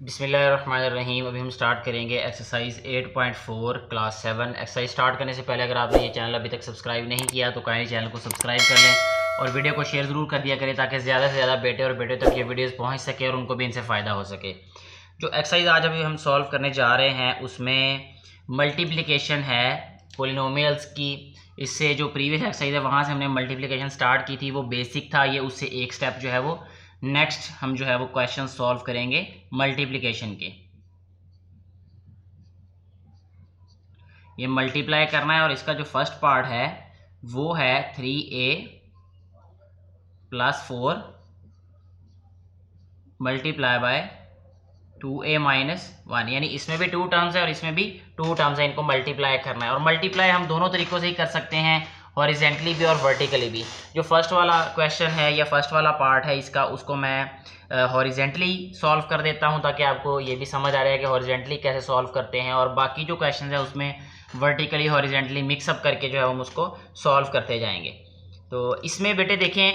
बिस्मिल्लाहिर्रहमानिर्रहीम। अभी हम स्टार्ट करेंगे एक्सरसाइज 8.4 क्लास 7। एक्सरसाइज स्टार्ट करने से पहले अगर आपने ये चैनल अभी तक सब्सक्राइब नहीं किया तो काइंडली चैनल को सब्सक्राइब कर लें और वीडियो को शेयर ज़रूर कर दिया करें ताकि ज़्यादा से ज़्यादा बेटे और बेटे तक ये वीडियोस पहुंच सके और उनको भी इनसे फ़ायदा हो सके। जो एक्सरसाइज आज अभी हम सॉल्व करने जा रहे हैं उसमें मल्टीप्लिकेशन है पोलिनोमियल्स की। इससे जो प्रीवियस एक्सरसाइज है वहाँ से हमने मल्टीप्लिकेशन स्टार्ट की थी, वो बेसिक था। ये उससे एक स्टेप जो है वो नेक्स्ट हम जो है वो क्वेश्चन सॉल्व करेंगे मल्टीप्लिकेशन के। ये मल्टीप्लाई करना है और इसका जो फर्स्ट पार्ट है वो है 3a + 4 मल्टीप्लाई बाय 2a - 1, यानी इसमें भी 2 टर्म्स है और इसमें भी 2 टर्म्स है। इनको मल्टीप्लाई करना है और मल्टीप्लाई हम दोनों तरीक़ों से ही कर सकते हैं, हॉरिजेंटली भी और वर्टिकली भी। जो फर्स्ट वाला क्वेश्चन है या फर्स्ट वाला पार्ट है इसका, उसको मैं हॉरिजेंटली सॉल्व कर देता हूं ताकि आपको ये भी समझ आ रहा है कि हॉरिजेंटली कैसे सॉल्व करते हैं, और बाकी जो क्वेश्चन है उसमें वर्टिकली हॉरिजेंटली मिक्सअप करके जो है हम उसको सॉल्व करते जाएंगे। तो इसमें बेटे देखें,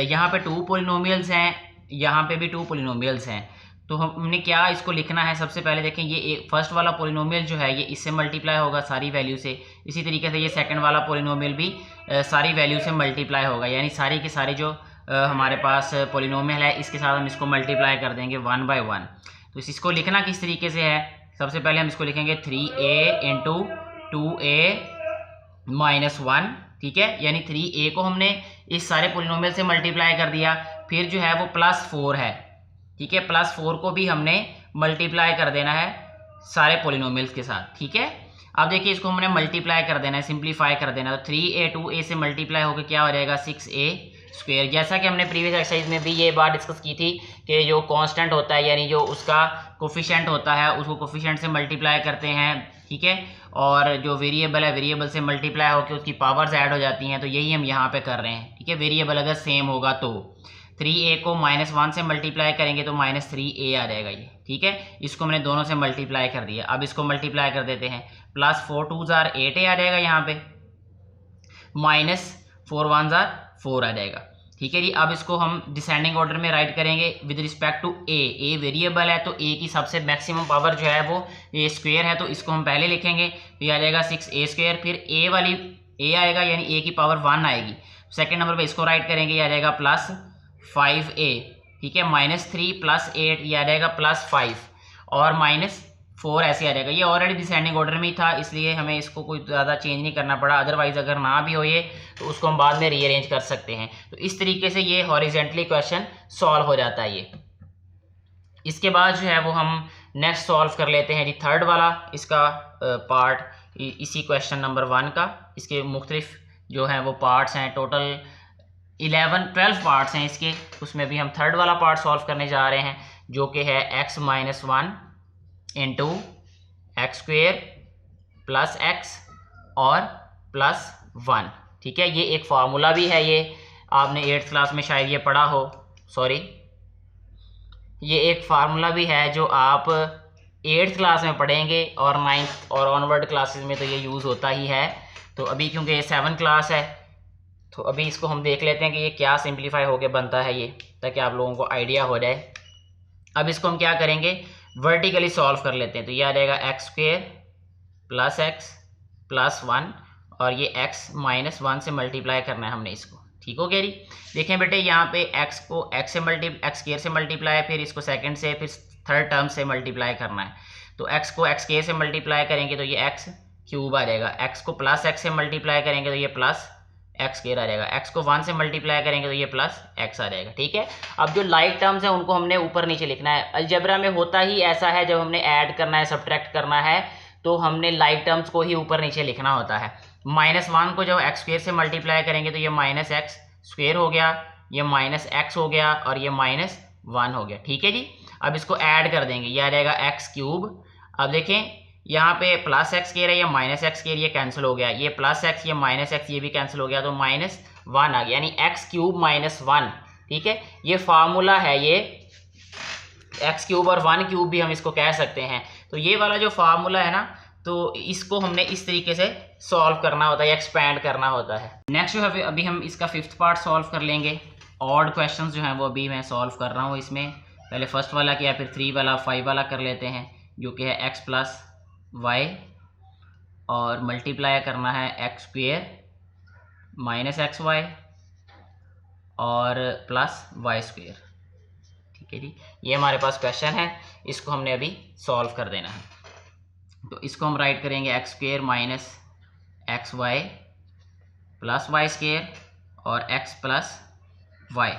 यहाँ पे 2 पोलिनोमियल्स हैं, यहाँ पे भी 2 पोलिनोमियल्स हैं। तो हमने क्या इसको लिखना है, सबसे पहले देखें ये एक फर्स्ट वाला पोलिनोमियल जो है ये इससे मल्टीप्लाई होगा सारी वैल्यू से। इसी तरीके से ये सेकंड वाला पोलिनोमियल भी सारी वैल्यू से मल्टीप्लाई होगा, यानी सारी की सारी जो हमारे पास पोलिनोमियल है इसके साथ हम इसको मल्टीप्लाई कर देंगे 1 by 1। तो इसको लिखना किस तरीके से है, सबसे पहले हम इसको लिखेंगे 3a × 2a - 1, ठीक है। यानी 3a को हमने इस सारे पोलिनोमियल से मल्टीप्लाई कर दिया, फिर जो है वो +4 है, ठीक है। +4 को भी हमने मल्टीप्लाई कर देना है सारे पोलिनोमियल्स के साथ, ठीक है। अब देखिए इसको हमने मल्टीप्लाई कर देना है, सिंप्लीफाई कर देना है। तो 3a 2a से मल्टीप्लाई होकर क्या हो जाएगा 6a²। जैसा कि हमने प्रीवियस एक्सरसाइज में भी ये बात डिस्कस की थी कि जो कांस्टेंट होता है यानी जो उसका कोफिशिएंट होता है उसको कोफिशिएंट से मल्टीप्लाई करते हैं, ठीक है। और जो वेरिएबल है वेरिएबल से मल्टीप्लाई होकर उसकी पावर्स ऐड हो जाती हैं। तो यही हम यहाँ पे कर रहे हैं, ठीक है। वेरिएबल अगर सेम होगा तो 3a को -1 से मल्टीप्लाई करेंगे तो -3a आ जाएगा ये, ठीक है। इसको मैंने दोनों से मल्टीप्लाई कर दिया। अब इसको मल्टीप्लाई कर देते हैं, +4 2s are 8a आ जाएगा, यहाँ पे -4 1s are 4 आ जाएगा, ठीक है जी। अब इसको हम डिसेंडिंग ऑर्डर में राइट करेंगे with respect to a variable है तो a की सबसे मैक्सिमम पावर जो है वो a² है, तो इसको हम पहले लिखेंगे तो ये आ जाएगा 6a²। फिर a वाली a आएगा यानी a की पावर 1 आएगी। सेकेंड नंबर पे इसको राइट करेंगे, ये आ जाएगा +5a, ठीक है। -3 + 8 ये आ जाएगा +5 और -4 ऐसे आ जाएगा। ये ऑलरेडी डिसेंडिंग ऑर्डर में ही था इसलिए हमें इसको कोई ज़्यादा चेंज नहीं करना पड़ा। अदरवाइज अगर ना भी हो ये तो उसको हम बाद में रीअरेंज कर सकते हैं। तो इस तरीके से ये हॉरिजेंटली क्वेश्चन सॉल्व हो जाता है ये। इसके बाद जो है वो हम नेक्स्ट सॉल्व कर लेते हैं जी थर्ड वाला इसका पार्ट, इसी क्वेश्चन नंबर 1 का। इसके मुख्तलिफ जो हैं वो पार्ट्स हैं, टोटल 11-12 पार्ट्स हैं इसके। उसमें भी हम थर्ड वाला पार्ट सॉल्व करने जा रहे हैं जो कि है x - 1 × x² + x और +1, ठीक है। ये एक फार्मूला भी है, ये आपने 8th क्लास में शायद ये पढ़ा हो, सॉरी ये एक फार्मूला भी है जो आप 8th क्लास में पढ़ेंगे और 9th और ऑनवर्ड क्लासेस में तो ये यूज़ होता ही है। तो अभी क्योंकि ये 7th क्लास है तो अभी इसको हम देख लेते हैं कि ये क्या सिंप्लीफाई होके बनता है ये, ताकि आप लोगों को आइडिया हो जाए। अब इसको हम क्या करेंगे, वर्टिकली सॉल्व कर लेते हैं। तो ये आ जाएगा x² + x + 1 और ये x - 1 से मल्टीप्लाई करना है हमने इसको, ठीक हो गया जी। देखें बेटे यहाँ पे x को x² से मल्टीप्लाई, फिर इसको सेकंड से, फिर थर्ड टर्म से मल्टीप्लाई करना है। तो x को x² से मल्टीप्लाई करेंगे तो ये x³ आ जाएगा। x को +x से मल्टीप्लाई करेंगे तो ये +x² आ जाएगा। x को 1 से मल्टीप्लाई करेंगे तो ये +x आ जाएगा, ठीक है। अब जो लाइक टर्म्स हैं उनको हमने ऊपर नीचे लिखना है। अलजेब्रा में होता ही ऐसा है, जब हमने ऐड करना है सब्ट्रैक्ट करना है तो हमने लाइक टर्म्स को ही ऊपर नीचे लिखना होता है। -1 को जब x² से मल्टीप्लाई करेंगे तो ये -x² हो गया, ये -x हो गया और ये -1 हो गया, ठीक है जी। अब इसको ऐड कर देंगे, ये आ जाएगा x³। अब देखें यहाँ पे +x² है, ये -x² ये कैंसिल हो गया, ये +x ये -x ये भी कैंसिल हो गया, तो -1 आ गया, यानी x³ - 1, ठीक है। ये फार्मूला है, ये x³ और 1³ भी हम इसको कह सकते हैं। तो ये वाला जो फार्मूला है ना, तो इसको हमने इस तरीके से सॉल्व करना होता है, एक्सपैंड करना होता है। नेक्स्ट जो है अभी हम इसका 5th पार्ट सॉल्व कर लेंगे। ऑड क्वेश्चंस जो हैं वो अभी मैं सॉल्व कर रहा हूँ इसमें। पहले फर्स्ट वाला किया, फिर 3 वाला 5 वाला कर लेते हैं, जो कि है x प्लस वाई, और मल्टीप्लाई करना है x square minus x y और प्लस वाई स्क्वेयर। ठीक है जी, ये हमारे पास क्वेश्चन है, इसको हमने अभी सॉल्व कर देना है। तो इसको हम राइट करेंगे x square minus x y plus y square और एक्स प्लस वाई।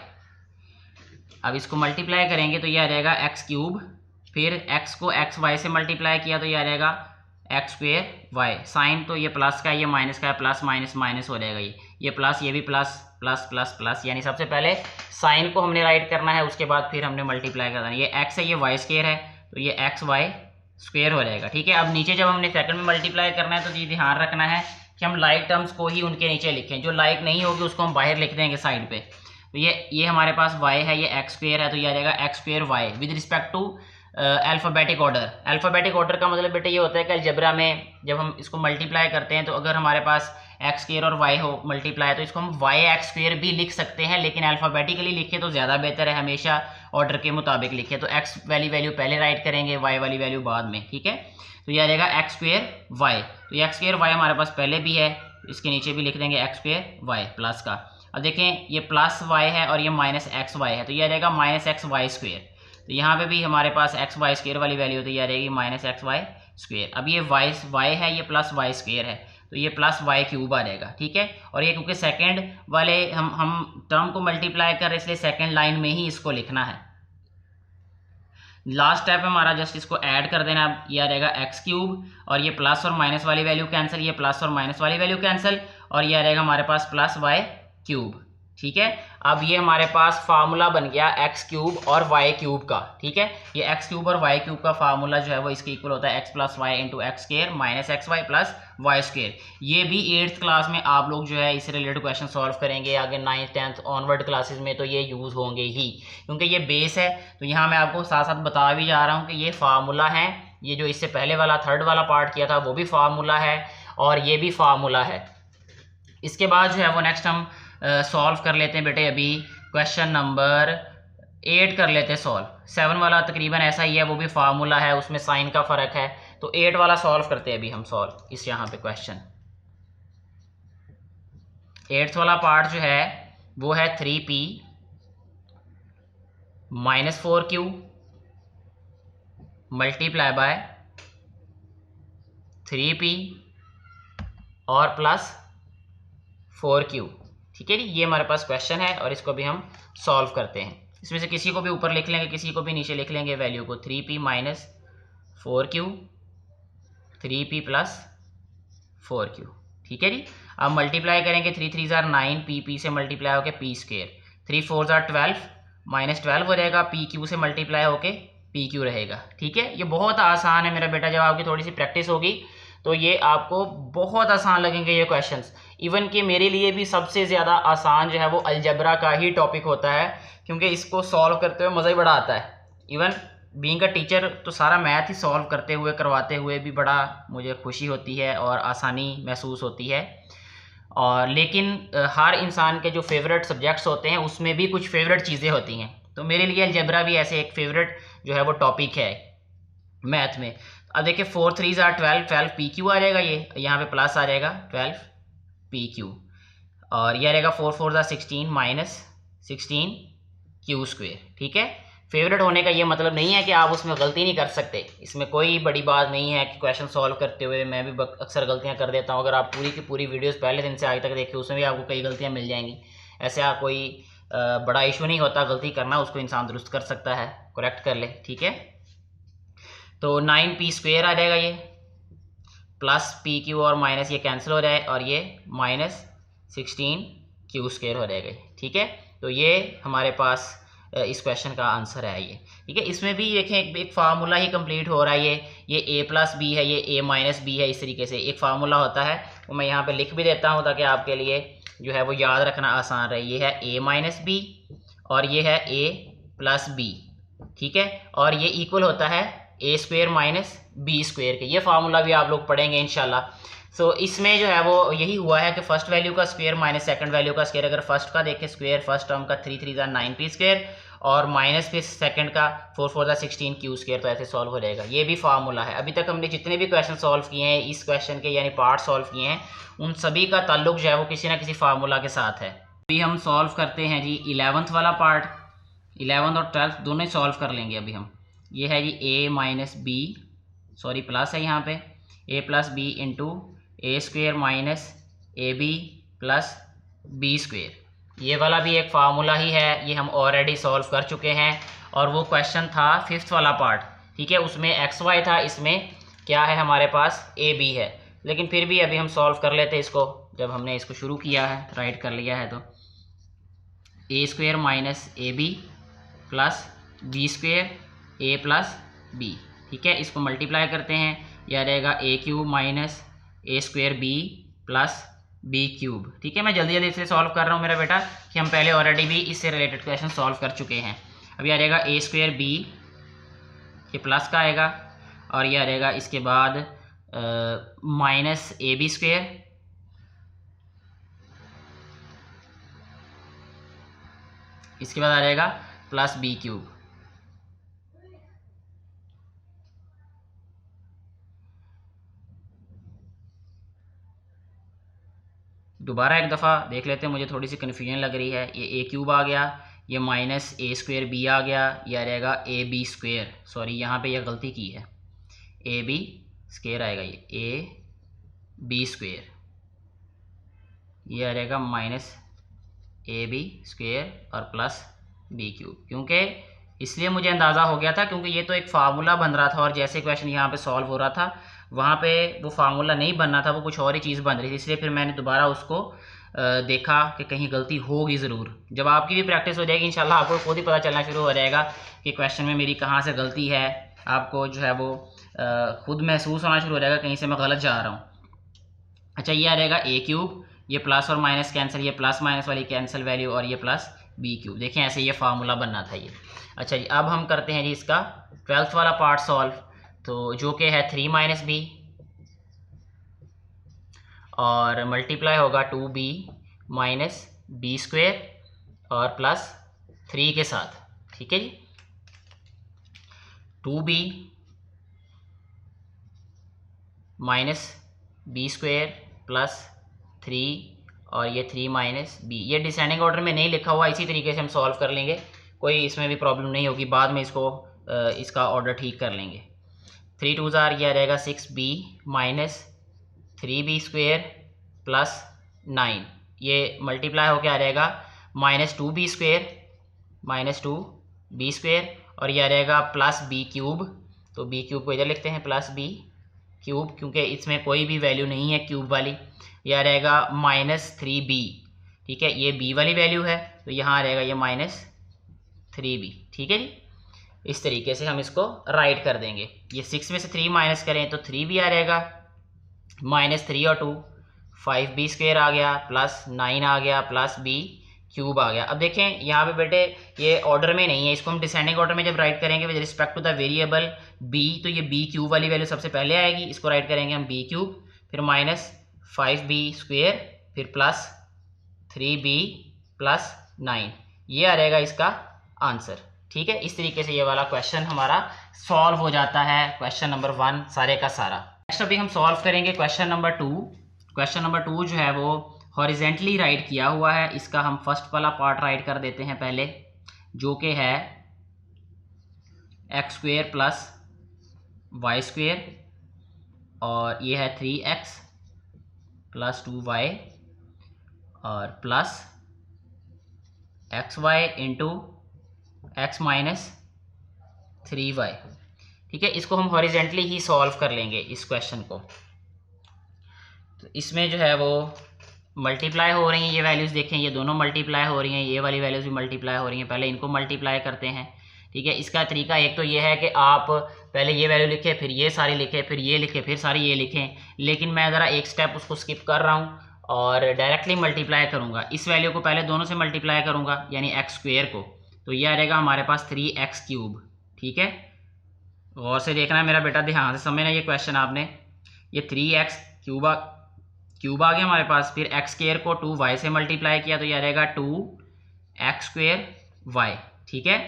अब इसको मल्टीप्लाई करेंगे तो ये आ जाएगा एक्स क्यूब, फिर एक्स को एक्स वाई से मल्टीप्लाई किया तो ये आ जाएगा एक्स स्क्वेयर वाई। साइन तो ये प्लस का है, ये माइनस का है, प्लस माइनस माइनस हो जाएगा, ये प्लस, ये भी प्लस प्लस प्लस प्लस, यानी सबसे पहले साइन को हमने राइट करना है, उसके बाद फिर हमने मल्टीप्लाई करना है। ये एक्स है, ये वाई स्क्वेयर है, तो ये एक्स वाई स्क्वेयर हो जाएगा। ठीक है, अब नीचे जब हमने सेकंड में मल्टीप्लाई करना है तो ये ध्यान रखना है कि हम लाइक टर्म्स को ही उनके नीचे लिखें, जो लाइक नहीं होगी उसको हम बाहर लिख देंगे साइड पे। तो ये हमारे पास y है, ये एक्स स्क्वेयर है, तो ये आ जाएगा x square y with respect to alphabetic order. Alphabetic order का मतलब बेटा ये होता है कि अलजेब्रा में जब हम इसको मल्टीप्लाई करते हैं तो अगर हमारे पास एक्स स्क्वेयर और वाई हो मल्टीप्लाई, तो इसको हम वाई एक्स स्क्वेयर भी लिख सकते हैं, लेकिन अल्फ़ाबेटिकली लिखे तो ज़्यादा बेहतर है, हमेशा ऑर्डर के मुताबिक लिखे। तो एक्स वाली वैल्यू पहले राइट करेंगे, वाई वाली वैल्यू बाद में। ठीक है, तो ये आ जाएगा एक्स स्क्वेयर वाई, तो ये एक्स स्क्वेयर वाई हमारे पास पहले भी है, इसके नीचे भी लिख देंगे एक्स स्क्वेयर वाई प्लस का। अब देखें ये प्लस वाई है और ये माइनस एक्स वाई है, तो ये आ जाएगा माइनस एक्स वाई स्क्वेयर। तो यहाँ पे भी हमारे पास एक्स वाई स्क्वेयर वाली वैल्यू होती है, आ जाएगी माइनस एक्स वाई स्क्वेयर। अब ये वाई है, ये प्लस वाई स्क्वेयर है, तो ये प्लस वाई क्यूब आ जाएगा। ठीक है, और ये क्योंकि सेकंड वाले हम टर्म को मल्टीप्लाई कर रहे हैं, इसलिए सेकंड लाइन में ही इसको लिखना है। लास्ट स्टेप हमारा जस्ट इसको ऐड कर देना, ये आ जाएगा एक्स क्यूब, और ये प्लस और माइनस वाली वैल्यू कैंसिल, ये प्लस और माइनस वाली वैल्यू कैंसिल, और ये आ जाएगा हमारे पास प्लस वाई क्यूब। ठीक है, अब ये हमारे पास फार्मूला बन गया एक्स क्यूब और वाई क्यूब का। ठीक है, ये एक्स क्यूब और वाई क्यूब का फार्मूला जो है वो इसके इक्वल होता है x plus y into x square minus x y plus y square. ये भी 8th क्लास में आप लोग जो है इससे रिलेटेड क्वेश्चन सॉल्व करेंगे, आगे 9th 10th ऑनवर्ड क्लासेस में तो ये यूज़ होंगे ही, क्योंकि ये बेस है। तो यहाँ मैं आपको साथ साथ बता भी जा रहा हूँ कि ये फार्मूला है, ये जो इससे पहले वाला थर्ड वाला पार्ट किया था वो भी फार्मूला है, और ये भी फार्मूला है। इसके बाद जो है वो नेक्स्ट हम सॉल्व कर लेते हैं बेटे, अभी क्वेश्चन नंबर 8 कर लेते हैं सॉल्व। 7 वाला तकरीबन ऐसा ही है, वो भी फार्मूला है, उसमें साइन का फ़र्क है। तो 8 वाला सॉल्व करते हैं अभी हम सॉल्व इस यहाँ पे क्वेश्चन। 8th वाला पार्ट जो है वो है 3p minus 4q multiply by 3p और प्लस 4q। ठीक है जी, ये हमारे पास क्वेश्चन है और इसको भी हम सॉल्व करते हैं। इसमें से किसी को भी ऊपर लिख लेंगे, किसी को भी नीचे लिख लेंगे वैल्यू को। 3p minus 4q 3p plus 4q। ठीक है जी, अब मल्टीप्लाई करेंगे, 3 3 ज़ार 9, p से मल्टीप्लाई होके p स्क्वेयर, 3 4 ज़ार 12 माइनस 12 हो जाएगा, p q से मल्टीप्लाई होके p q रहेगा। ठीक है, ये बहुत आसान है मेरा बेटा, जब आपकी थोड़ी सी प्रैक्टिस होगी तो ये आपको बहुत आसान लगेंगे ये क्वेश्चंस। इवन कि मेरे लिए भी सबसे ज़्यादा आसान जो है वो अलजबरा का ही टॉपिक होता है, क्योंकि इसको सॉल्व करते हुए मज़ा ही बड़ा आता है। इवन बीइंग अ टीचर तो सारा मैथ ही सॉल्व करते हुए करवाते हुए भी बड़ा मुझे खुशी होती है और आसानी महसूस होती है। और लेकिन हर इंसान के जो फेवरेट सब्जेक्ट्स होते हैं उसमें भी कुछ फेवरेट चीज़ें होती हैं, तो मेरे लिए अलजबरा भी ऐसे एक फेवरेट जो है वो टॉपिक है मैथ में। अब देखिए 4 3 ज़ार 12, 12 पी क्यू आ जाएगा, ये यहाँ पे प्लस आ जाएगा 12 पी क्यू, और ये आ जाएगा 4 4 ज़ार 16 माइनस 16 क्यू स्क्वेयर। ठीक है, फेवरेट होने का ये मतलब नहीं है कि आप उसमें गलती नहीं कर सकते, इसमें कोई बड़ी बात नहीं है कि क्वेश्चन सॉल्व करते हुए मैं भी अक्सर गलतियाँ कर देता हूँ। अगर आप पूरी की पूरी वीडियोस पहले दिन से आगे तक देखिए, उसमें भी आपको कई गलतियाँ मिल जाएंगी। ऐसा कोई बड़ा इशू नहीं होता, गलती करना उसको इंसान दुरुस्त कर सकता है, करेक्ट कर ले। ठीक है, तो 9p स्क्वेयर आ जाएगा, ये प्लस पी क्यू और माइनस ये कैंसिल हो जाए, और ये माइनस 16 क्यू स्क्वेयर हो जाएगा। ठीक है, तो ये हमारे पास इस क्वेश्चन का आंसर है ये। ठीक है, इसमें भी देखें एक फार्मूला ही कंप्लीट हो रहा है, ये a प्लस बी है, ये a माइनस बी है, इस तरीके से एक फार्मूला होता है, वो मैं यहाँ पे लिख भी देता हूँ ताकि आपके लिए जो है वो याद रखना आसान रहे। ये है a माइनस बी और ये है a प्लस बी। ठीक है, और ये इक्वल होता है a square minus b square के। ये फार्मूला भी आप लोग पढ़ेंगे इंशाल्लाह। सो इसमें जो है वो यही हुआ है कि फर्स्ट वैल्यू का स्क्वायर माइनस सेकंड वैल्यू का स्क्वायर। अगर फर्स्ट का देखें स्क्वायर, फर्स्ट टर्म का 3 3 ज़ार 9p स्क्वायर, और माइनस फिर सेकंड का 4 4 16 क्यू स्क्वायर, तो ऐसे सॉल्व हो जाएगा। ये भी फार्मूला है। अभी तक हमने जितने भी क्वेश्चन सॉल्व किए हैं इस क्वेश्चन के यानी पार्ट सॉल्व किए हैं, उन सभी का ताल्लुक जो है वो किसी ना किसी फार्मूला के साथ है। अभी हम सॉल्व करते हैं जी 11th वाला पार्ट। 11th और 12th दोनों ही सॉल्व कर लेंगे अभी हम। ये है जी a minus b, sorry plus है यहाँ पे, a plus b into a square minus a b plus b square. ये वाला भी एक फार्मूला ही है, ये हम ऑलरेडी सॉल्व कर चुके हैं। और वो क्वेश्चन था 5th वाला पार्ट, ठीक है, उसमें एक्स वाई था, इसमें क्या है हमारे पास ए बी है। लेकिन फिर भी अभी हम सॉल्व कर लेते हैं इसको, जब हमने इसको शुरू किया है, राइट कर लिया है, तो a square minus a b plus b square a plus b, ठीक है। इसको मल्टीप्लाई करते हैं, यह रहेगा a cube minus a square b plus b cube, ठीक है। मैं जल्दी जल्दी इसलिए सॉल्व कर रहा हूँ मेरा बेटा कि हम पहले ऑलरेडी भी इससे रिलेटेड क्वेश्चन सॉल्व कर चुके हैं। अब यह रहेगा ए स्क्वेयर बी, ये प्लस का आएगा, और यह रहेगा इसके बाद माइनस ए बी स्क्वेयर, इसके बाद आ जाएगा प्लस बी क्यूब। दोबारा एक दफ़ा देख लेते हैं, मुझे थोड़ी सी कन्फ्यूजन लग रही है। ये ए क्यूब आ गया, ये माइनस ए स्क्वेयर बी आ गया, यह रहेगा ए बी स्क्वेयर, सॉरी यहाँ पे यह गलती की है, ए बी स्क्वेयर आएगा, ये ए बी स्क्वेयर, यह रहेगा माइनस ए बी स्क्वेयर और प्लस बी क्यूब। क्योंकि इसलिए मुझे अंदाज़ा हो गया था, क्योंकि ये तो एक फार्मूला बन रहा था और जैसे क्वेश्चन यहाँ पे सॉल्व हो रहा था वहाँ पे वो फार्मूला नहीं बनना था, वो कुछ और ही चीज़ बन रही थी। इसलिए फिर मैंने दोबारा उसको देखा कि कहीं गलती होगी ज़रूर। जब आपकी भी प्रैक्टिस हो जाएगी इंशाल्लाह आपको खुद ही पता चलना शुरू हो जाएगा कि क्वेश्चन में मेरी कहाँ से गलती है। आपको जो है वो खुद महसूस होना शुरू हो जाएगा कहीं से मैं गलत जा रहा हूँ। अच्छा, ये आ जाएगा ए क्यूब, ये प्लस और माइनस कैंसिल, ये प्लस माइनस वाली कैंसिल वैल्यू, और ये प्लस बी क्यूब। देखें ऐसे ये फार्मूला बनना था ये। अच्छा जी, अब हम करते हैं जी इसका 12th वाला पार्ट सॉल्व, तो जो कि है 3 माइनस बी और मल्टीप्लाई होगा 2b माइनस बी स्क्वेयर और प्लस 3 के साथ, ठीक है जी। 2b minus b square plus 3 और ये 3 माइनस बी। ये डिसेंडिंग ऑर्डर में नहीं लिखा हुआ, इसी तरीके से हम सॉल्व कर लेंगे, कोई इसमें भी प्रॉब्लम नहीं होगी, बाद में इसको इसका ऑर्डर ठीक कर लेंगे। 3 2 जार यह रहेगा 6b minus 3b square plus 9, ये मल्टीप्लाई होकर आ जाएगा minus 2b square minus 2b square, और यह रहेगा प्लस b क्यूब, तो b क्यूब को इधर लिखते हैं प्लस b क्यूब, क्योंकि इसमें कोई भी वैल्यू नहीं है क्यूब वाली। यह रहेगा माइनस 3b, ठीक है, ये b वाली वैल्यू है तो यहाँ रहेगा ये माइनस 3b, ठीक है जी। इस तरीके से हम इसको राइट कर देंगे। ये 6 में से 3 माइनस करें तो 3b आ जाएगा, माइनस 3 और 2 5b स्क्वेयर आ गया, प्लस 9 आ गया, प्लस b क्यूब आ गया। अब देखें यहाँ पे बेटे ये ऑर्डर में नहीं है, इसको हम डिसेंडिंग ऑर्डर में जब राइट करेंगे with respect to the variable b, तो ये b क्यूब वाली वैल्यू सबसे पहले आएगी, इसको राइट करेंगे हम b क्यूब, फिर माइनस 5b स्क्वेयर, फिर प्लस 3b प्लस 9, ये आ जाएगा इसका आंसर, ठीक है। इस तरीके से ये वाला क्वेश्चन हमारा सॉल्व हो जाता है, क्वेश्चन नंबर 1 सारे का सारा। नेक्स्ट अभी हम सॉल्व करेंगे क्वेश्चन नंबर 2। क्वेश्चन नंबर 2 जो है वो हॉरिजेंटली राइट किया हुआ है, इसका हम फर्स्ट वाला पार्ट राइट कर देते हैं पहले, जो कि है x square plus y square, और ये है 3x प्लस 2y और plus xy into x minus 3y, ठीक है। इसको हम हॉरिजेंटली ही सॉल्व कर लेंगे इस क्वेश्चन को। तो इसमें जो है वो मल्टीप्लाई हो रही हैं ये वैल्यूज़, देखें ये दोनों मल्टीप्लाई हो रही हैं, ये वाली वैल्यूज़ भी मल्टीप्लाई हो रही हैं। पहले इनको मल्टीप्लाई करते हैं, ठीक है। इसका तरीका एक तो ये है कि आप पहले ये वैल्यू लिखें, फिर ये सारी लिखें, फिर ये लिखें, फिर सारी ये लिखें, लेकिन मैं ज़रा एक स्टेप उसको स्किप कर रहा हूँ और डायरेक्टली मल्टीप्लाई करूँगा। इस वैल्यू को पहले दोनों से मल्टीप्लाई करूँगा यानी एक्स स्क्वेयर को, तो ये आ जाएगा हमारे पास 3x क्यूब, ठीक है। गौर से देखना है मेरा बेटा, ध्यान से समझना ये क्वेश्चन आपने। ये 3x क्यूब आ गया हमारे पास, फिर एक्स स्क्वेयर को 2y से मल्टीप्लाई किया तो यह रहेगा 2x स्क्वेयर y, ठीक है।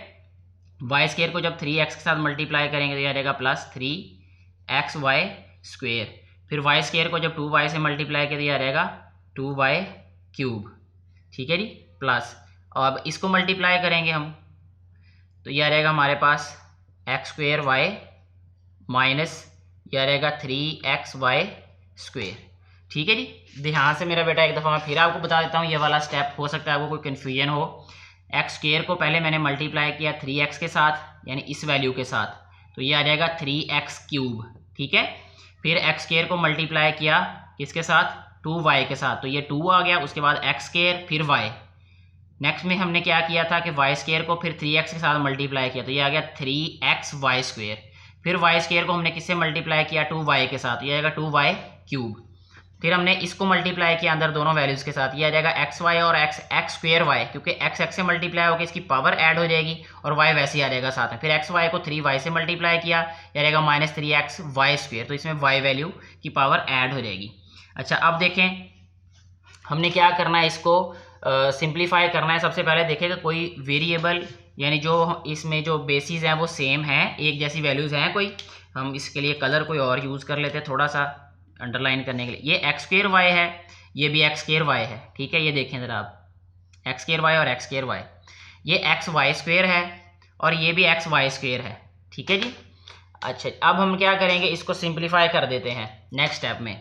वाई स्क्वेयर को जब 3x के साथ मल्टीप्लाई करेंगे तो यह आ जाएगा प्लस 3xy स्क्वेयर। फिर वाई स्क्वेयर को जब 2y से मल्टीप्लाई करें तो यह आ जाएगा 2y क्यूब, ठीक है जी, प्लस। अब इसको मल्टीप्लाई करेंगे हम तो यह आ जाएगा हमारे पास एक्स स्क्वेयर वाई माइनस यह आ जाएगा 3xy स्क्वेयर, ठीक है जी। ध्यान से मेरा बेटा एक दफ़ा मैं फिर आपको बता देता हूँ, ये वाला स्टेप हो सकता है आपको कोई कन्फ्यूजन हो। एक्स स्क्वेयर को पहले मैंने मल्टीप्लाई किया 3x के साथ यानी इस वैल्यू के साथ, तो ये आ जाएगा 3x क्यूब, ठीक है। फिर एक्स स्क्वेयर को मल्टीप्लाई किया किसके साथ, 2y के साथ, तो ये 2 आ गया। उसके बाद एक्स स्क्वेयर फिर y। नेक्स्ट में हमने क्या किया था कि वाई स्क्वेयर को फिर 3x के साथ मल्टीप्लाई किया तो ये आ गया 3xy स्क्वेयर। फिर वाई स्क्वेयर को हमने किससे मल्टीप्लाई किया, 2y के साथ, ये आएगा 2y क्यूब। फिर हमने इसको मल्टीप्लाई किया अंदर दोनों वैल्यूज़ के साथ, ये आ जाएगा xy और x स्क्वेयर y, क्योंकि x से मल्टीप्लाई होकर इसकी पावर ऐड हो जाएगी और y वैसे ही आ जाएगा साथ में। फिर xy को 3y से मल्टीप्लाई किया, ये आ जाएगा माइनस 3xy स्क्वेयर, तो इसमें y वैल्यू की पावर ऐड हो जाएगी। अच्छा अब देखें हमने क्या करना है, इसको सिंप्लीफाई करना है। सबसे पहले देखेगा कोई वेरिएबल यानी जो इसमें जो बेसिस हैं वो सेम हैं, एक जैसी वैल्यूज़ हैं कोई। हम इसके लिए कलर कोई और यूज़ कर लेते हैं थोड़ा सा अंडरलाइन करने के लिए। ये एक्स स्क्वेयर वाई है, ये भी एक्स स्क्वेयर वाई है, ठीक है। ये देखें ज़रा आप, एक्स स्क्वेयर वाई और एक्स स्क्वेयर वाई, ये एक्स वाई स्क्वेयर है और ये भी एक्स वाई स्क्वेयर है, ठीक है जी। अच्छा अब हम क्या करेंगे, इसको सिंप्लीफाई कर देते हैं नेक्स्ट स्टेप में,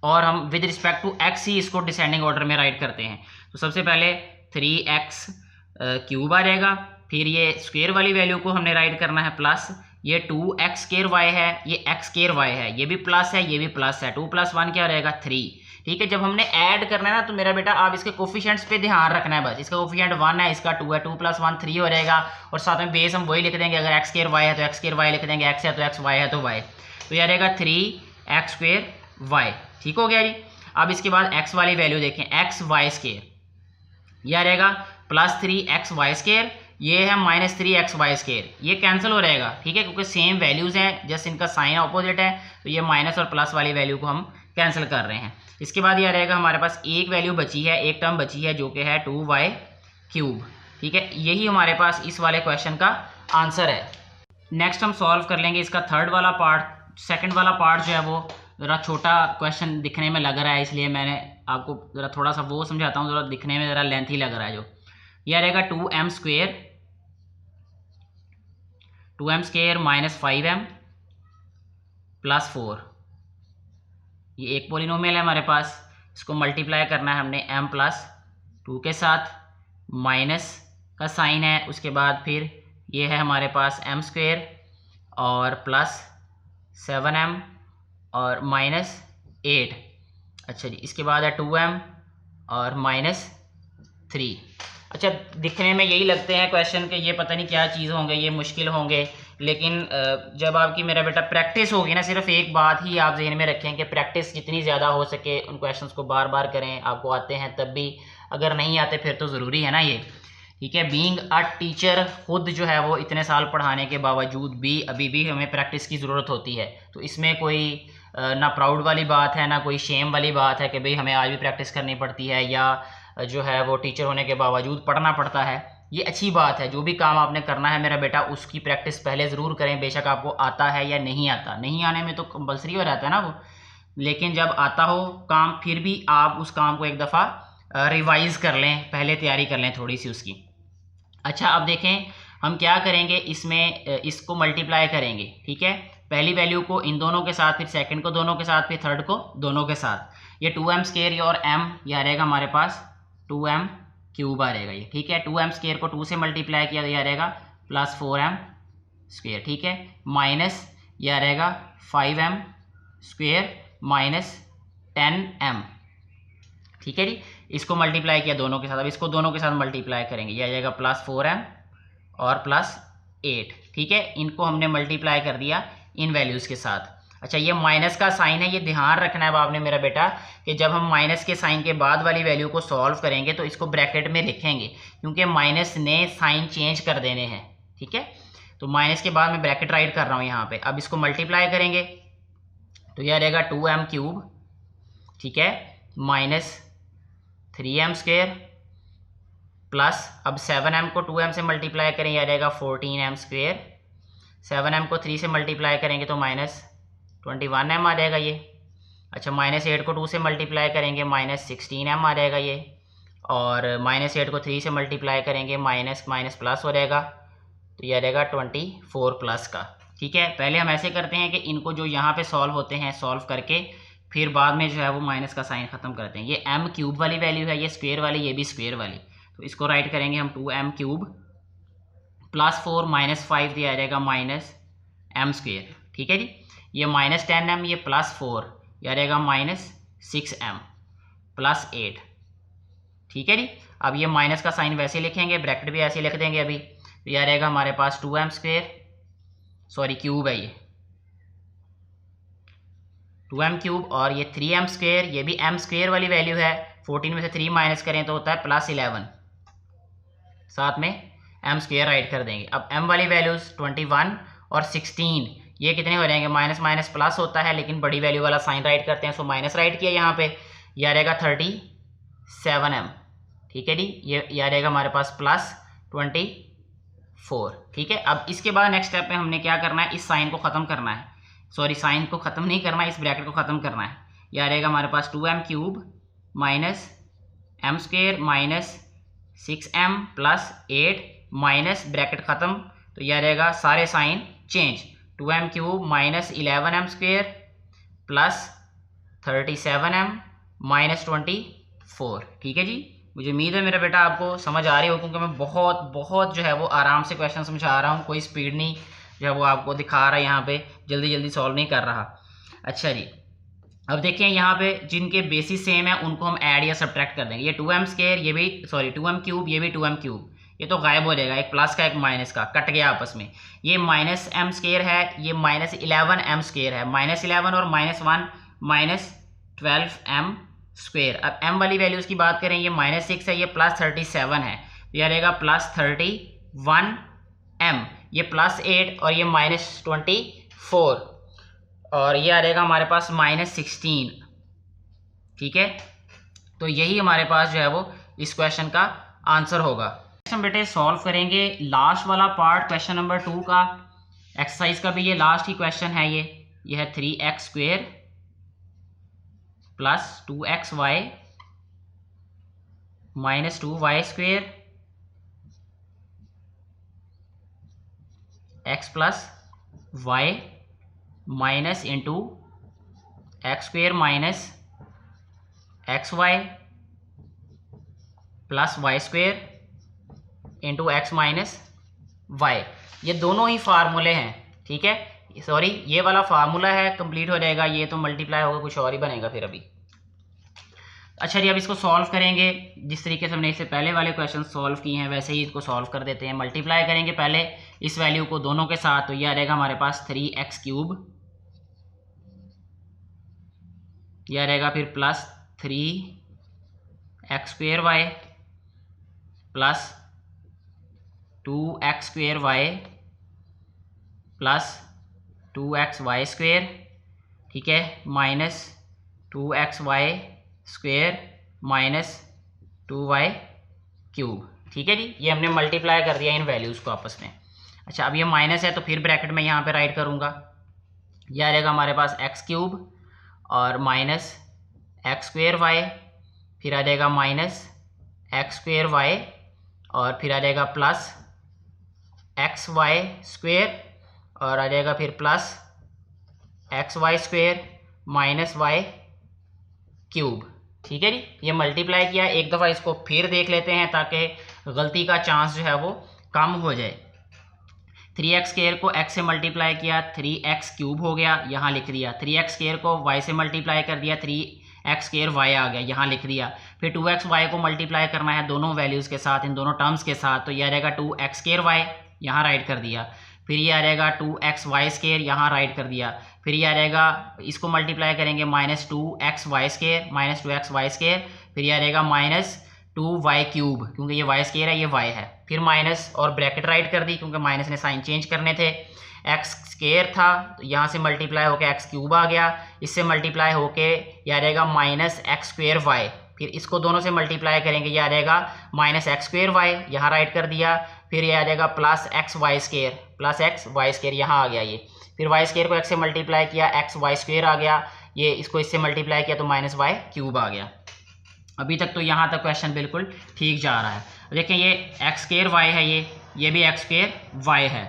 और हम विद रिस्पेक्ट टू एक्स ही इसको डिसेंडिंग ऑर्डर में राइट करते हैं। तो सबसे पहले 3x क्यूब आ जाएगा, फिर ये स्क्वेयर वाली वैल्यू को हमने राइट करना है प्लस, ये 2x स्क्वेयर वाई है, ये x स्क्वेयर वाई है, ये भी प्लस है, ये भी प्लस है, 2 + 1 क्या रहेगा 3, ठीक है। जब हमने ऐड करना है ना तो मेरा बेटा आप इसके कोफिशिएंट्स पे ध्यान रखना है बस। इसका कोफिशिएंट 1 है, इसका 2 है, 2 + 1 3 हो जाएगा, और साथ में बेस हम वही लिख देंगे। अगर x स्क्वेयर वाई है तो x स्क्वेयर वाई लिख देंगे, x है तो x, y है तो y, तो यह रहेगा 3x स्क्वेयर वाई, ठीक हो गया जी। अब इसके बाद x वाली वैल्यू देखें, एक्स वाई स्क्वेयर, यह रहेगा प्लस 3xy स्क्वेयर, ये है माइनस 3xy स्क्वेयर, ये कैंसिल हो रहेगा, ठीक है, क्योंकि सेम वैल्यूज़ हैं, जस्ट इनका साइन अपोजिट है, तो ये माइनस और प्लस वाली वैल्यू को हम कैंसिल कर रहे हैं। इसके बाद यह रहेगा हमारे पास एक वैल्यू बची है, एक टर्म बची है जो कि है 2y क्यूब, ठीक है। यही हमारे पास इस वाले क्वेश्चन का आंसर है। नेक्स्ट हम सॉल्व कर लेंगे इसका थर्ड वाला पार्ट। सेकेंड वाला पार्ट जो है वो ज़रा छोटा क्वेश्चन दिखने में लग रहा है, इसलिए मैंने आपको ज़रा थोड़ा सा वो समझाता हूँ, ज़रा दिखने में ज़रा लेंथी लग रहा है। जो यह रहेगा 2m square minus 5m plus 4, ये एक पॉलिनोमियल है हमारे पास। इसको मल्टीप्लाई करना है हमने m + 2 के साथ, माइनस का साइन है, उसके बाद फिर ये है हमारे पास m स्क्वेयर और प्लस 7m और माइनस 8। अच्छा जी, इसके बाद है 2m और माइनस 3। अच्छा दिखने में यही लगते हैं क्वेश्चन के ये पता नहीं क्या चीज़ होंगे, ये मुश्किल होंगे, लेकिन जब आपकी मेरा बेटा प्रैक्टिस होगी ना, सिर्फ एक बात ही आप जहन में रखें कि प्रैक्टिस जितनी ज़्यादा हो सके उन क्वेश्चंस को बार बार करें। आपको आते हैं तब भी, अगर नहीं आते फिर तो ज़रूरी है ना ये, ठीक है। बीइंग अ टीचर खुद जो है वो इतने साल पढ़ाने के बावजूद भी अभी भी हमें प्रैक्टिस की ज़रूरत होती है। तो इसमें कोई ना प्राउड वाली बात है ना कोई शेम वाली बात है कि भाई हमें आज भी प्रैक्टिस करनी पड़ती है या जो है वो टीचर होने के बावजूद पढ़ना पड़ता है। ये अच्छी बात है, जो भी काम आपने करना है मेरा बेटा उसकी प्रैक्टिस पहले ज़रूर करें, बेशक आपको आता है या नहीं आता। नहीं आने में तो कंपलसरी हो रहता है ना वो, लेकिन जब आता हो काम फिर भी आप उस काम को एक दफ़ा रिवाइज़ कर लें, पहले तैयारी कर लें थोड़ी सी उसकी। अच्छा अब देखें हम क्या करेंगे, इसमें इसको मल्टीप्लाई करेंगे, ठीक है। पहली वैल्यू को इन दोनों के साथ, फिर सेकंड को दोनों के साथ, फिर थर्ड को दोनों के साथ। ये 2m स्क्वेयर और m ये आ रहेगा हमारे पास 2m क्यूब आ रहेगा ये, ठीक है। 2m स्क्वेयर को 2 से मल्टीप्लाई किया तो ये आ रहेगा प्लस 4m स्क्वेयर, ठीक है, माइनस ये आ रहेगा 5m स्क्वेयर माइनस 10m, ठीक है जी। इसको मल्टीप्लाई किया दोनों के साथ, अब इसको दोनों के साथ मल्टीप्लाई करेंगे, ये आ जाएगा प्लस 4m और प्लस 8, ठीक है। इनको हमने मल्टीप्लाई कर दिया इन वैल्यूज़ के साथ। अच्छा ये माइनस का साइन है, ये ध्यान रखना है अब आपने मेरा बेटा कि जब हम माइनस के साइन के बाद वाली वैल्यू को सॉल्व करेंगे तो इसको ब्रैकेट में लिखेंगे, क्योंकि माइनस ने साइन चेंज कर देने हैं, ठीक है। तो माइनस के बाद मैं ब्रैकेट राइट कर रहा हूँ यहाँ पे। अब इसको मल्टीप्लाई करेंगे तो यह रहेगा 2m क्यूब, ठीक है, माइनस 3m स्क्वेयर प्लस अब 7m को 2m से मल्टीप्लाई करें, यह आ जाएगा 14m स्क्वेयर। 7m को 3 से मल्टीप्लाई करेंगे तो -21m आ जाएगा ये। अच्छा, -8 को 2 से मल्टीप्लाई करेंगे -16m आ जाएगा ये। और -8 को 3 से मल्टीप्लाई करेंगे माइनस प्लस हो जाएगा, तो यह आ जाएगा 24 प्लस का। ठीक है, पहले हम ऐसे करते हैं कि इनको जो यहाँ पे सॉल्व होते हैं सॉल्व करके फिर बाद में जो है वो माइनस का साइन ख़त्म करते हैं। ये m क्यूब वाली वैल्यू है, ये स्क्वेयर वाली, ये भी स्क्वेयर वाली, तो इसको राइट करेंगे हम 2m क्यूब प्लस 4 -5 दिया जाएगा -m स्क्वेयर। ठीक है जी, ये -10m, ये +4, यह आ जाएगा -6m प्लस 8। ठीक है जी, अब ये माइनस का साइन वैसे लिखेंगे, ब्रैकेट भी ऐसे लिख देंगे अभी, तो यह रहेगा हमारे पास 2m स्क्वेयर, सॉरी क्यूब है ये 2m क्यूब, और ये 3m स्क्वेयर, ये भी m स्क्वेयर वाली वैल्यू है। 14 में से 3 माइनस करें तो होता है +11, साथ में m स्क्वेयर राइट कर देंगे। अब m वाली वैल्यूज़ 21 और 16 ये कितने हो जाएंगे, माइनस माइनस प्लस होता है, लेकिन बड़ी वैल्यू वाला साइन राइट करते हैं, सो माइनस राइट किया यहाँ पे, यह रहेगा 37m। ठीक है जी, ये आ जाएगा हमारे पास +24। ठीक है, अब इसके बाद नेक्स्ट स्टेप में हमने क्या करना है, इस साइन को ख़त्म करना है, सॉरी साइन को ख़त्म नहीं करना है, इस ब्रैकेट को ख़त्म करना है। यह आ जाएगा हमारे पास 2m cube minus m square minus 6m plus 8 minus bracket ख़त्म, तो यह आ जाएगा सारे sign change, 2m cube minus 11m square plus 37m minus 24। ठीक है जी, मुझे उम्मीद है मेरा बेटा आपको समझ आ रही हो, क्योंकि मैं बहुत जो है वो आराम से क्वेश्चन समझा रहा हूँ, कोई स्पीड नहीं जो है वो आपको दिखा रहा है, यहाँ पे जल्दी सॉल्व नहीं कर रहा। अच्छा जी, अब देखिए यहाँ पे जिनके बेसिस सेम है उनको हम ऐड या सब्ट्रैक्ट कर देंगे। ये 2m स्क्वेयर, ये भी सॉरी 2m क्यूब, ये भी 2m क्यूब, ये तो गायब हो जाएगा, एक प्लस का एक माइनस का कट गया आपस में। ये -m स्क्वेयर है, ये -11m स्क्वेयर है, -11 और -1 -12m स्क्वेयर। अब m वाली वैल्यूज़ की बात करें, ये -6 है, ये +37 है, तो यह रहेगा +31m, ये +8 और ये -24, और ये आ जाएगा हमारे पास -16। ठीक है, तो यही हमारे पास जो है वो इस क्वेश्चन का आंसर होगा। हम बेटे सॉल्व करेंगे लास्ट वाला पार्ट क्वेश्चन नंबर 2 का, एक्सरसाइज का भी ये लास्ट ही क्वेश्चन है। ये है 3x square plus 2xy minus 2y square x plus y minus into x square minus xy plus y square into x minus y. ये दोनों ही फार्मूले हैं। ठीक है, सॉरी ये वाला फार्मूला है, कंप्लीट हो जाएगा, ये तो मल्टीप्लाई होगा, कुछ और ही बनेगा फिर अभी। अच्छा जी, अब इसको सॉल्व करेंगे जिस तरीके से हमने इससे पहले वाले क्वेश्चन सॉल्व किए हैं वैसे ही इसको सॉल्व कर देते हैं। मल्टीप्लाई करेंगे पहले इस वैल्यू को दोनों के साथ, तो ये आ जाएगा हमारे पास 3x क्यूब, यह आ जाएगा फिर plus 3x square y plus 2x square y plus 2xy square. ठीक है, minus 2xy square minus 2y cube. ठीक है जी, ये हमने मल्टीप्लाई कर दिया इन वैल्यूज़ को आपस में। अच्छा, अब ये माइनस है तो फिर ब्रैकेट में यहाँ पे राइट करूँगा, यह आ जाएगा हमारे पास x क्यूब और माइनस एक्स स्क्वेयर वाई, फिर आ जाएगा माइनस एक्स स्क्वेयर वाई और फिर आ जाएगा प्लस एक्स वाई स्क्वेयर और आ जाएगा फिर plus x y square minus y cube. ठीक है जी, ये मल्टीप्लाई किया, एक दफ़ा इसको फिर देख लेते हैं ताकि गलती का चांस जो है वो कम हो जाए। 3x स्क्वेयर को x से मल्टीप्लाई किया, 3x क्यूब हो गया, यहाँ लिख दिया। 3x स्क्वेयर को y से मल्टीप्लाई कर दिया, 3x स्क्वेयर y आ गया, यहाँ लिख दिया। फिर 2x y को मल्टीप्लाई करना है दोनों वैल्यूज़ के साथ, इन दोनों टर्म्स के साथ, तो यह आ जाएगा 2x स्क्वेयर y, यहाँ राइट कर दिया। फिर ये आ जाएगा 2x y स्क्वेयर, यहाँ राइट कर दिया। फिर ये आ जाएगा, इसको मल्टीप्लाई करेंगे -2x y square minus 2x y square, फिर ये आ जाएगा -2y क्यूब, क्योंकि ये y स्क्वेयर है, ये y है। फिर माइनस और ब्रैकेट राइट कर दी क्योंकि माइनस ने साइन चेंज करने थे। x स्क्वेयर था तो यहाँ से मल्टीप्लाई होके x क्यूब आ गया, इससे मल्टीप्लाई होके ये आ जाएगा -x स्क्वेयर y, फिर इसको दोनों से मल्टीप्लाई करेंगे, ये आ जाएगा माइनस एक्स स्क्वेयर वाई, यहाँ राइट कर दिया। फिर ये आ जाएगा plus x y square, plus x y square यहाँ आ गया ये। फिर वाई स्क्वेयर को एक्स से मल्टीप्लाई किया, एक्स वाई स्क्वेयर आ गया, ये इसको इससे मल्टीप्लाई किया तो माइनस वाई क्यूब आ गया। अभी तक तो यहाँ तक क्वेश्चन बिल्कुल ठीक जा रहा है। देखें ये एक्स स्क्वेयर वाई है, ये भी एक्स स्क्वेयर वाई है,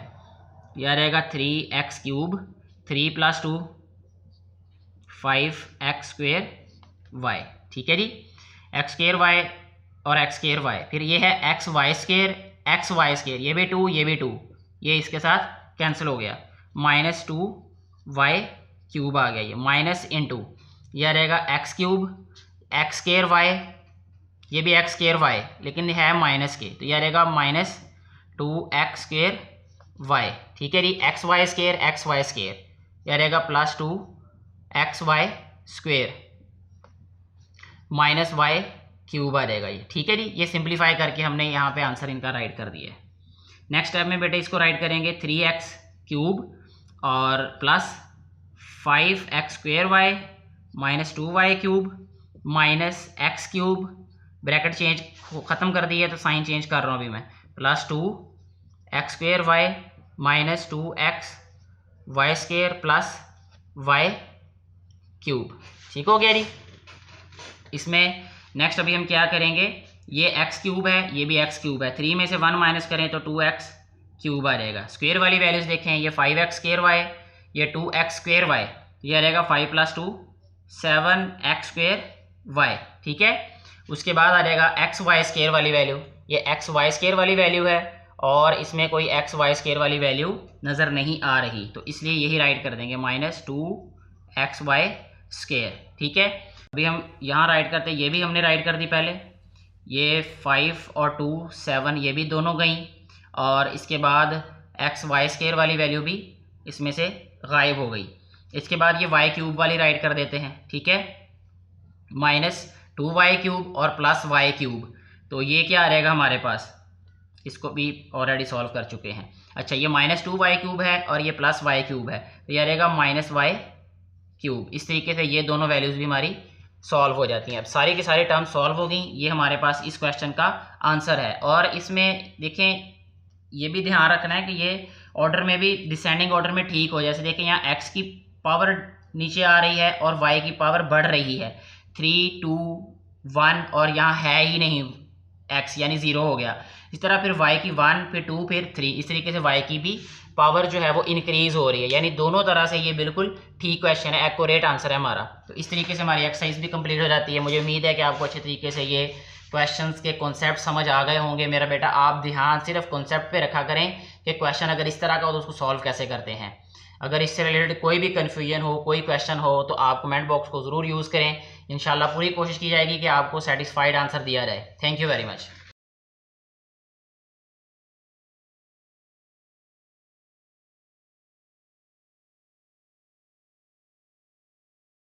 यह रहेगा 3x cube 3 + 2 5x square y. ठीक है जी, एक्स स्क्वेयर वाई और एक्स स्क्वेयर वाई। फिर ये है x y square, x y square, ये भी 2 ये भी 2, ये इसके साथ कैंसिल हो गया, -2y क्यूब आ गया, ये माइनस इंटू यह रहेगा x cube x square y, ये भी एक्स स्क्वेयर वाई लेकिन है माइनस के, तो यह रहेगा -2x स्क्वेयर वाई। ठीक है जी, x y square x y square, यह रहेगा +2x Y square -y cube आ जाएगा ये। ठीक है जी, ये सिंप्लीफाई करके हमने यहाँ पे आंसर इनका राइट कर दिया है। नेक्स्ट स्टेप में बेटे इसको राइट करेंगे 3x क्यूब और plus 5x square y -2y cube -x cube, bracket change ख़त्म कर दी है तो साइन चेंज कर रहा हूँ अभी मैं, +2x square y -2x Y square plus y cube. ठीक हो गया जी। इसमें नेक्स्ट अभी हम क्या करेंगे, ये x क्यूब है, ये भी x क्यूब है, 3 में से 1 माइनस करें तो 2x क्यूब आ जाएगा। स्क्वेयर वाली वैल्यूज देखें, ये 5x स्क्वेयर वाई, ये 2x स्क्वेयर वाई, ये रहेगा 5 + 2 7x स्क्वेयर वाई। ठीक है, उसके बाद आ जाएगा एक्स वाई स्क्वेयर वाली वैल्यू, ये एक्स वाई स्क्वेयर वाली वैल्यू है और इसमें कोई एक्स वाई स्क्वेयर वाली वैल्यू नज़र नहीं आ रही, तो इसलिए यही राइट कर देंगे -2x वाई स्क्वेयर। ठीक है, अभी हम यहाँ राइट करते हैं, ये भी हमने राइट कर दी पहले, ये 5 और 2 7 ये भी दोनों गई, और इसके बाद एक्स वाई स्क्वेयर वाली वैल्यू भी इसमें से गायब हो गई। इसके बाद ये वाई क्यूब वाली राइट कर देते हैं। ठीक है, -2y क्यूब और प्लस वाई क्यूब, तो ये क्या आ रहेगा हमारे पास, इसको भी ऑलरेडी सॉल्व कर चुके हैं। अच्छा, ये -2y क्यूब है और ये +y क्यूब है, तो यह रहेगा -y क्यूब। इस तरीके से ये दोनों वैल्यूज़ भी हमारी सॉल्व हो जाती हैं। अब सारी की सारी टर्म सॉल्व हो गई, ये हमारे पास इस क्वेश्चन का आंसर है। और इसमें देखें ये भी ध्यान रखना है कि ये ऑर्डर में भी डिसेंडिंग ऑर्डर में ठीक हो, जैसे देखें यहाँ x की पावर नीचे आ रही है और y की पावर बढ़ रही है, 3 2 1 और यहाँ है ही नहीं x यानी 0 हो गया। इस तरह फिर y की 1 फिर 2 फिर 3, इस तरीके से y की भी पावर जो है वो इंक्रीज हो रही है, यानी दोनों तरह से ये बिल्कुल ठीक क्वेश्चन है, एक्यूरेट आंसर है हमारा। तो इस तरीके से हमारी एक्सरसाइज भी कंप्लीट हो जाती है। मुझे उम्मीद है कि आपको अच्छे तरीके से ये क्वेश्चंस के कॉन्सेप्ट समझ आ गए होंगे। मेरा बेटा आप ध्यान सिर्फ कॉन्सेप्ट पे रखा करें कि क्वेश्चन अगर इस तरह का हो तो उसको सॉल्व कैसे करते हैं। अगर इससे रिलेटेड कोई भी कन्फ्यूजन हो, कोई क्वेश्चन हो, तो आप कमेंट बॉक्स को ज़रूर यूज़ करें। इंशाल्लाह पूरी कोशिश की जाएगी कि आपको सेटिस्फाइड आंसर दिया जाए। Thank you very much.